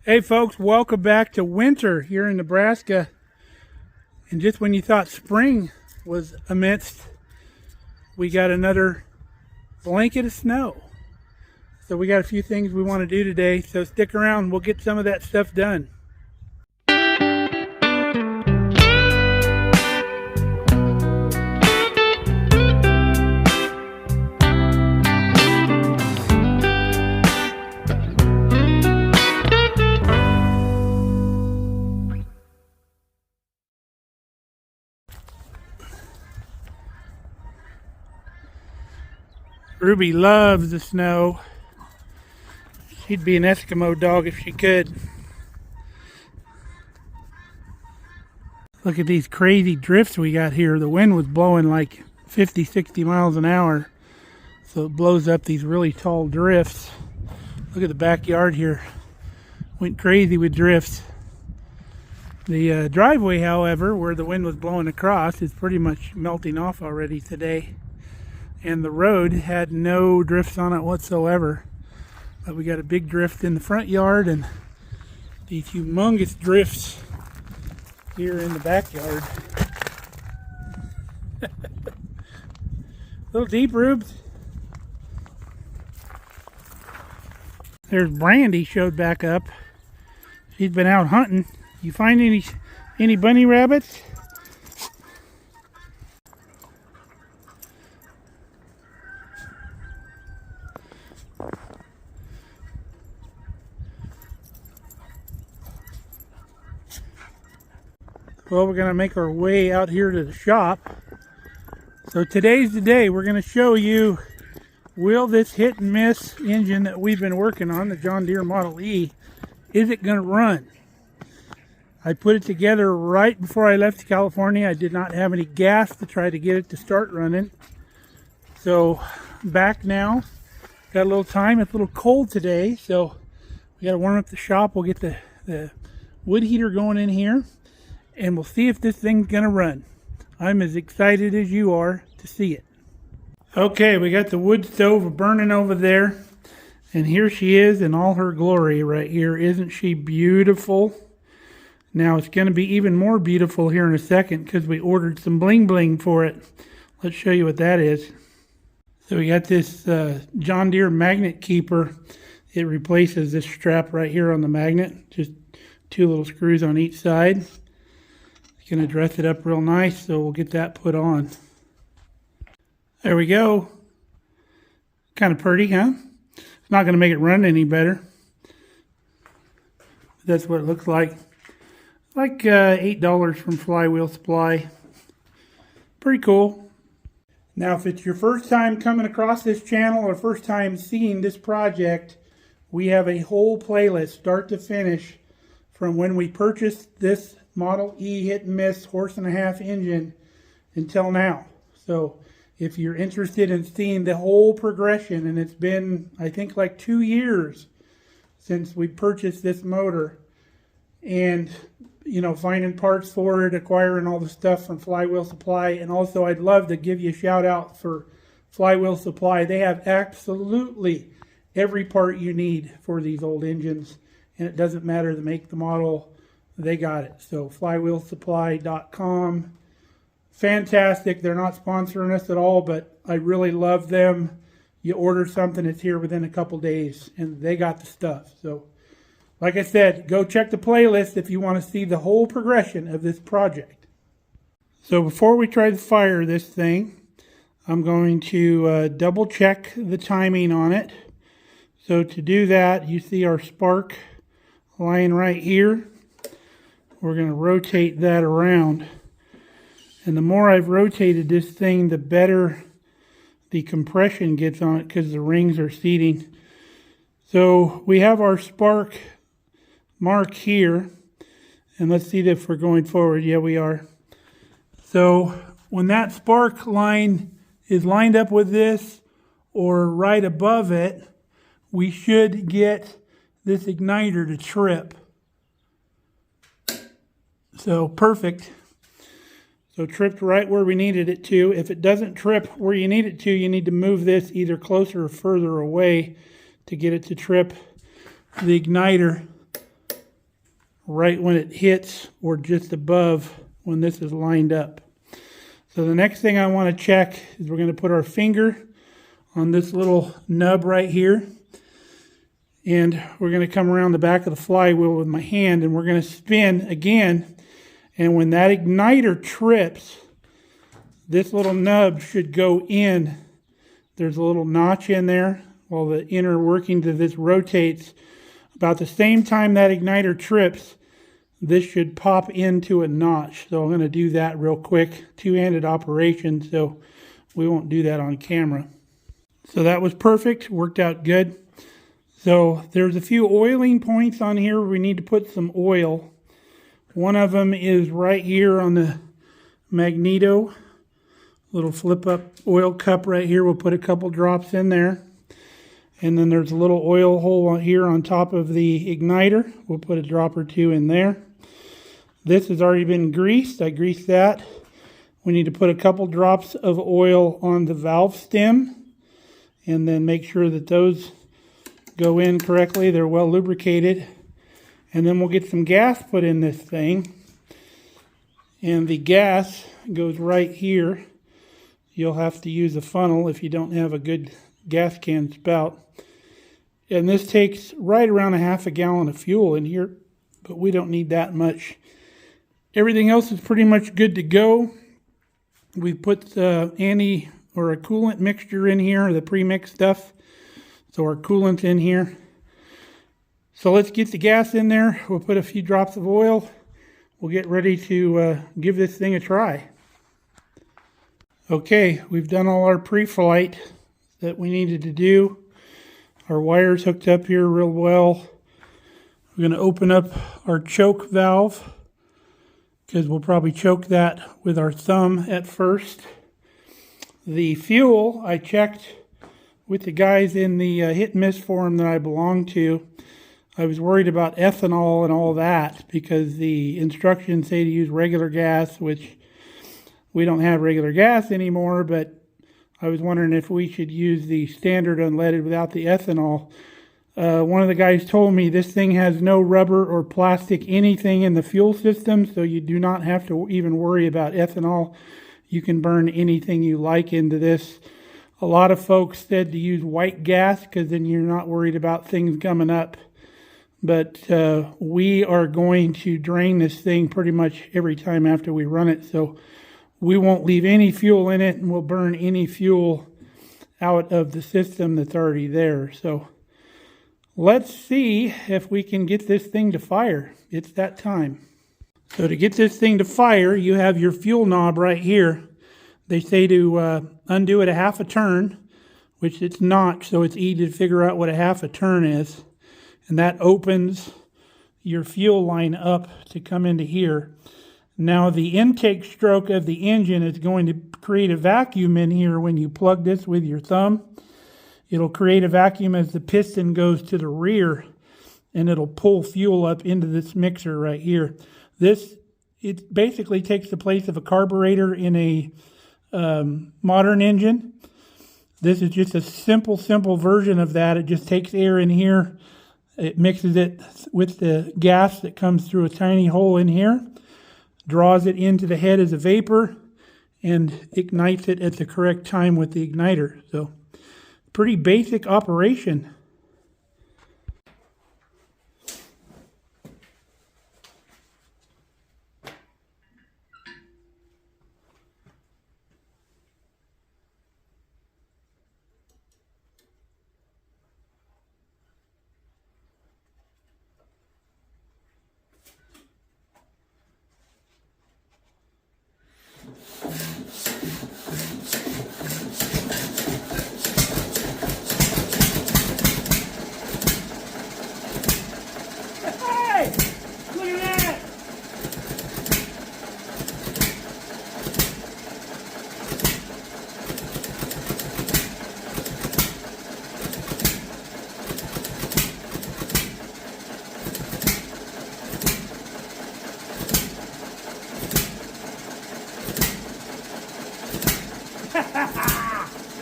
Hey folks, welcome back to winter here in Nebraska. And just when you thought spring was amidst, we got another blanket of snow. So we got a few things we want to do today, so stick around, we'll get some of that stuff done. Ruby loves the snow. She'd be an Eskimo dog if she could. Look at these crazy drifts we got here. The wind was blowing like 50, 60 miles an hour. So it blows up these really tall drifts. Look at the backyard here. Went crazy with drifts. The driveway, however, where the wind was blowing across, is pretty much melting off already today. And the road had no drifts on it whatsoever. But we got a big drift in the front yard and these humongous drifts here in the backyard. A little deep, Rubes. There's Brandy showed back up. She's been out hunting. You find any bunny rabbits? Well, we're going to make our way out here to the shop. So today's the day. We're going to show you, will this hit and miss engine that we've been working on, the John Deere Model E, is it going to run? I put it together right before I left California. I did not have any gas to try to get it to start running. So back now, got a little time. It's a little cold today, so we got to warm up the shop. We'll get the wood heater going in here. And we'll see if this thing's gonna run. I'm as excited as you are to see it. Okay, we got the wood stove burning over there. And here she is in all her glory right here. Isn't she beautiful? Now it's gonna be even more beautiful here in a second because we ordered some bling bling for it. Let's show you what that is. So we got this John Deere magnet keeper. It replaces this strap right here on the magnet. Just two little screws on each side. Going to dress it up real nice, so we'll get that put on. There we go. Kind of pretty, huh? It's not going to make it run any better. That's what it looks like. Like $8 from Flywheel Supply. Pretty cool. Now, if it's your first time coming across this channel or first time seeing this project, we have a whole playlist, start to finish, from when we purchased this Model E hit and miss horse and a half engine until now. So if you're interested in seeing the whole progression, and it's been, I think, like 2 years since we purchased this motor, and you know, finding parts for it, acquiring all the stuff from Flywheel Supply. And also I'd love to give you a shout out for Flywheel Supply. They have absolutely every part you need for these old engines, and it doesn't matter the make, the model. They got it. So flywheelsupply.com. Fantastic. They're not sponsoring us at all, but I really love them. You order something, it's here within a couple days, and they got the stuff. So like I said, go check the playlist if you want to see the whole progression of this project. So before we try to fire this thing, I'm going to double check the timing on it. So to do that, you see our spark lying right here. We're going to rotate that around. And the more I've rotated this thing, the better the compression gets on it because the rings are seating. So we have our spark mark here. And let's see if we're going forward. Yeah, we are. So when that spark line is lined up with this or right above it, we should get this igniter to trip. So perfect. So tripped right where we needed it to. If it doesn't trip where you need it to, you need to move this either closer or further away to get it to trip the igniter. right when it hits or just above when this is lined up. So the next thing I want to check is we're going to put our finger on this little nub right here. And we're going to come around the back of the flywheel with my hand, and we're going to spin again. And when that igniter trips, this little nub should go in. There's a little notch in there while the inner workings of this rotates. About the same time that igniter trips, this should pop into a notch. So I'm going to do that real quick. Two-handed operation, so we won't do that on camera. So that was perfect. Worked out good. So there's a few oiling points on here where we need to put some oil. One of them is right here on the magneto. Little flip up oil cup right here. We'll put a couple drops in there. And then there's a little oil hole here on top of the igniter. We'll put a drop or two in there. This has already been greased. I greased that. We need to put a couple drops of oil on the valve stem. And then make sure that those go in correctly. They're well lubricated. And then we'll get some gas put in this thing. And the gas goes right here. You'll have to use a funnel if you don't have a good gas can spout. And this takes right around a half a gallon of fuel in here, but we don't need that much. Everything else is pretty much good to go. We put a coolant mixture in here, the pre-mixed stuff. So our coolant's in here. So let's get the gas in there. We'll put a few drops of oil. We'll get ready to give this thing a try. Okay, we've done all our pre-flight that we needed to do. Our wire's hooked up here real well. We're going to open up our choke valve because we'll probably choke that with our thumb at first. The fuel, I checked with the guys in the hit and miss forum that I belong to. I was worried about ethanol and all that because the instructions say to use regular gas, which we don't have regular gas anymore, but I was wondering if we should use the standard unleaded without the ethanol. One of the guys told me this thing has no rubber or plastic anything in the fuel system, so you do not have to even worry about ethanol. You can burn anything you like into this. A lot of folks said to use white gas because then you're not worried about things gumming up. But we are going to drain this thing pretty much every time after we run it, so we won't leave any fuel in it, and we'll burn any fuel out of the system that's already there. So let's see if we can get this thing to fire. It's that time. So to get this thing to fire, you have your fuel knob right here. They say to undo it a half a turn, which it's not, so it's easy to figure out what a half a turn is. And that opens your fuel line up to come into here. Now the intake stroke of the engine is going to create a vacuum in here when you plug this with your thumb. It'll create a vacuum as the piston goes to the rear, and it'll pull fuel up into this mixer right here. It basically takes the place of a carburetor in a modern engine. This is just a simple version of that. It just takes air in here. It mixes it with the gas that comes through a tiny hole in here, draws it into the head as a vapor, and ignites it at the correct time with the igniter. So, pretty basic operation.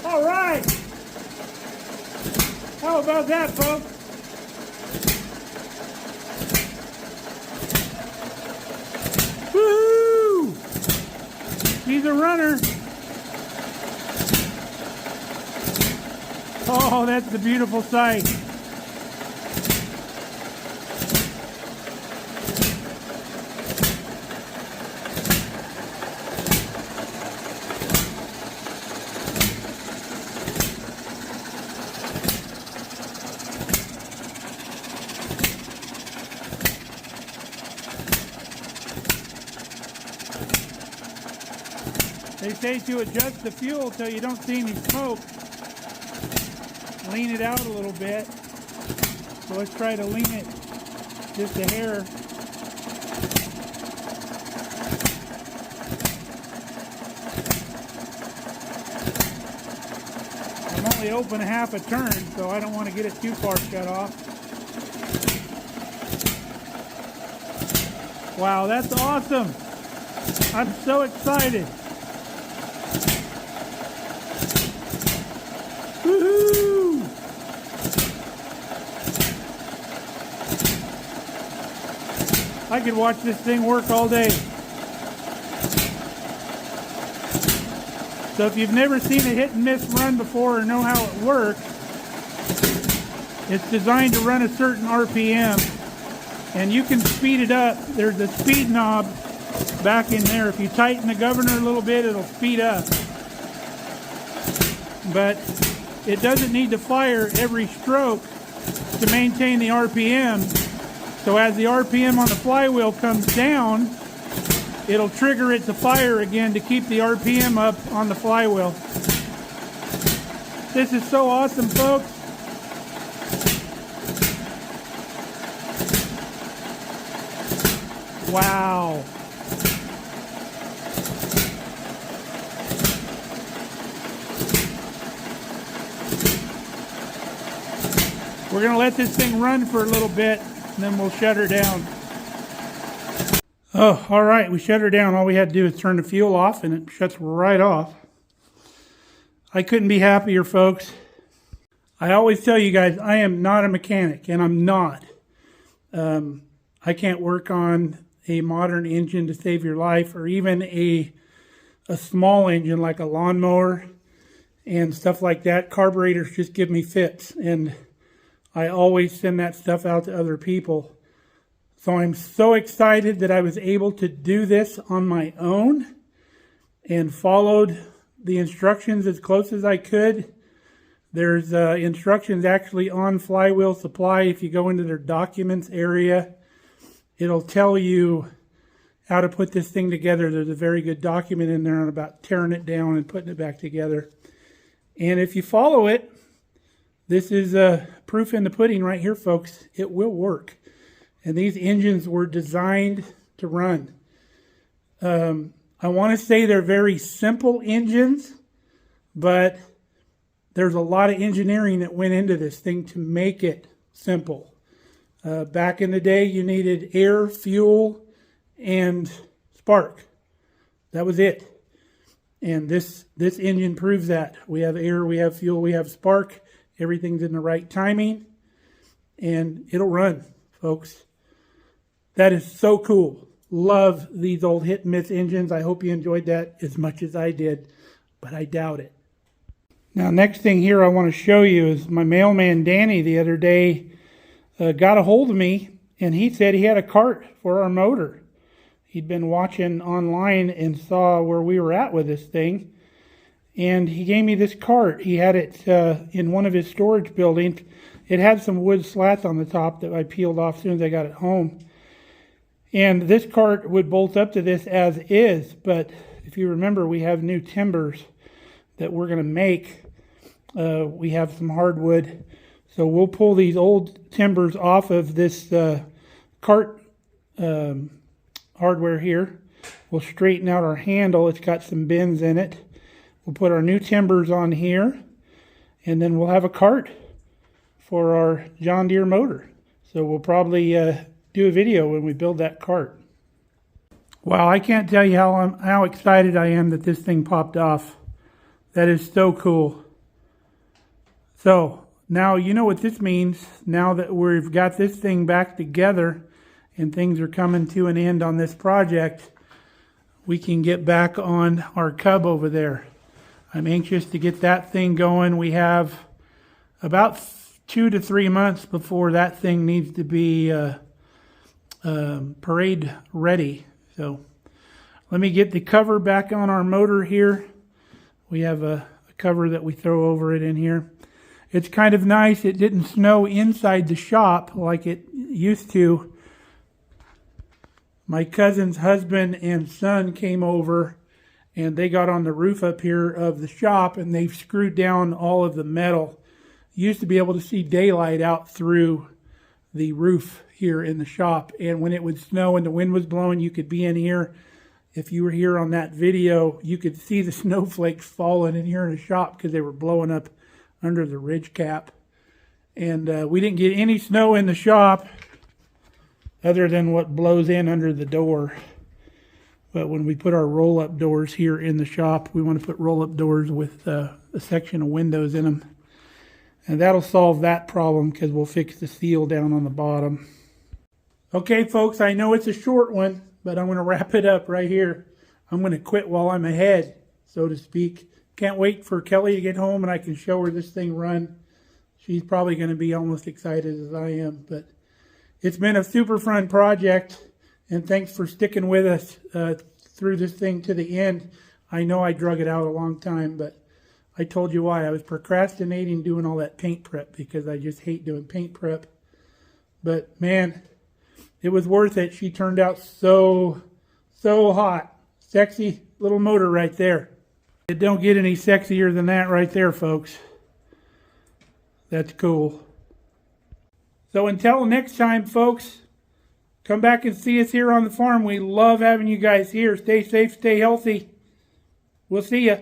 All right. How about that, folks? the runner. Oh, that's the beautiful sight. They say to adjust the fuel so you don't see any smoke, lean it out a little bit. So let's try to lean it just a hair. I'm only open half a turn, so I don't want to get it too far shut off. Wow, that's awesome. I'm so excited. Woohoo! I could watch this thing work all day. So if you've never seen a hit and miss run before or know how it works, it's designed to run a certain RPM, and you can speed it up. There's a speed knob back in there. If you tighten the governor a little bit, it'll speed up. But it doesn't need to fire every stroke to maintain the RPM. So as the RPM on the flywheel comes down, it'll trigger it to fire again to keep the RPM up on the flywheel. This is so awesome, folks. Wow. We're going to let this thing run for a little bit, and then we'll shut her down. Oh, all right, we shut her down. All we had to do is turn the fuel off, and it shuts right off. I couldn't be happier, folks. I always tell you guys, I am not a mechanic, and I'm not. I can't work on a modern engine to save your life, or even a small engine like a lawnmower and stuff like that. Carburetors just give me fits, and I always send that stuff out to other people. So I'm so excited that I was able to do this on my own and followed the instructions as close as I could. There's instructions actually on Flywheel Supply. If you go into their documents area, it'll tell you how to put this thing together. There's a very good document in there on about tearing it down and putting it back together. And if you follow it, this is proof in the pudding right here, folks. It will work. And these engines were designed to run. I want to say they're very simple engines, but there's a lot of engineering that went into this thing to make it simple. Back in the day, you needed air, fuel, and spark. That was it. And this engine proves that. We have air, we have fuel, we have spark. Everything's in the right timing, and it'll run, folks. That is so cool. Love these old hit and miss engines. I hope you enjoyed that as much as I did, but I doubt it. Now, next thing here I want to show you is my mailman Danny the other day got a hold of me, and he said he had a cart for our motor. He'd been watching online and saw where we were at with this thing, and he gave me this cart. He had it in one of his storage buildings. It had some wood slats on the top that I peeled off as soon as I got it home. And this cart would bolt up to this as is, but if you remember, we have new timbers that we're going to make. We have some hardwood, so we'll pull these old timbers off of this cart hardware here. We'll straighten out our handle. It's got some bends in it. We'll put our new timbers on here, and then we'll have a cart for our John Deere motor. So we'll probably do a video when we build that cart. Wow, I can't tell you how excited I am that this thing popped off. That is so cool. So now you know what this means. Now that we've got this thing back together and things are coming to an end on this project, we can get back on our cub over there. I'm anxious to get that thing going. We have about 2 to 3 months before that thing needs to be parade ready. So let me get the cover back on our motor here. We have a cover that we throw over it in here. It's kind of nice. It didn't snow inside the shop like it used to. My cousin's husband and son came over and they got on the roof up here of the shop and they've screwed down all of the metal. You used to be able to see daylight out through the roof here in the shop, and when it would snow and the wind was blowing, you could be in here. If you were here on that video, you could see the snowflakes falling in here in the shop because they were blowing up under the ridge cap. And we didn't get any snow in the shop other than what blows in under the door. But when we put our roll-up doors here in the shop, we want to put roll-up doors with a section of windows in them. And that'll solve that problem because we'll fix the seal down on the bottom. Okay, folks, I know it's a short one, but I'm going to wrap it up right here. I'm going to quit while I'm ahead, so to speak. Can't wait for Kelly to get home and I can show her this thing run. She's probably going to be almost excited as I am. But it's been a super fun project, and thanks for sticking with us through this thing to the end. I know I drug it out a long time, but I told you why. I was procrastinating doing all that paint prep because I just hate doing paint prep. But man, it was worth it. She turned out so hot. Sexy little motor right there. It don't get any sexier than that right there, folks. That's cool. So until next time, folks, come back and see us here on the farm. We love having you guys here. Stay safe, stay healthy. We'll see ya.